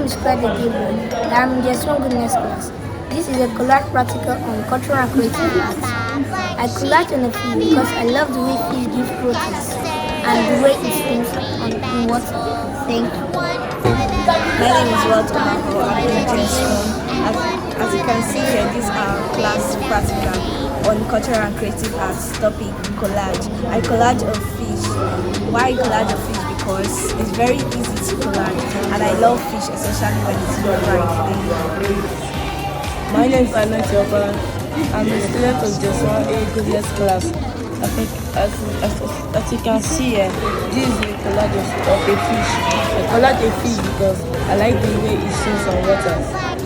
is Claudia Gabriel. I'm in JSS1 Goodness class. This is a collage practical on cultural and creative arts. I collage on a fish because I love the way fish give proteins and the way it swims in water. Thank you. My name is Walter Mako. I'm in JSS1. As you can see here, these are class practical on cultural and creative arts topic collage. I collage a fish. Why collage a fish? Because it's very easy to collage, and I love fish, especially when it's done right. My name is Anna Tioba. I'm a student of JSS1A Goodness class. As you can see here, this is a collage of a fish. I collage a fish because I like the way it swims on water.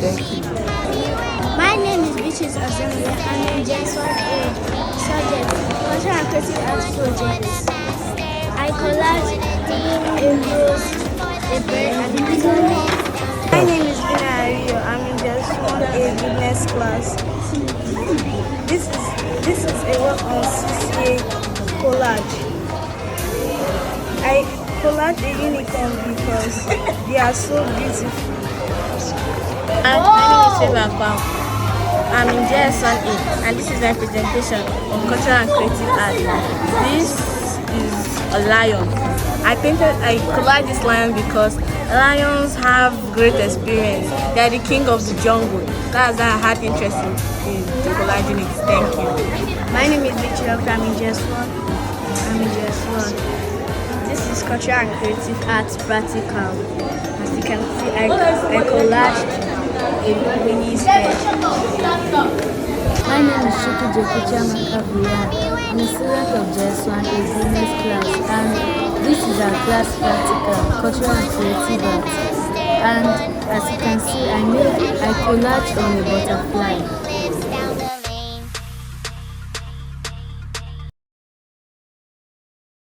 Thank you. My name is Beatrice Assembly. I'm in JSS1A subject Cultural and Creative Arts projects. I collage a rose, a bird, and a animal. My name is Bina Ario. I'm in JSS1A Goodness class. This is a work on CCA collage. I collage a unicorn because they are so beautiful. My name is Seva Kwam. I'm in JSS1A and this is my presentation on cultural and creative art. This is a lion. I collage this lion because lions have great experience. They are the king of the jungle. That's why I had interest in collaging it. Thank you. My name is Victor. I'm in JSS1. This is cultural and creative arts practical. As you can see, I collaged a Winnie's head. My name is Shuki Jekuchama Kabuya. I'm a student of JSS1A Business class, and this is our class practical, cultural and creative arts. And as you can see, I collage on a butterfly.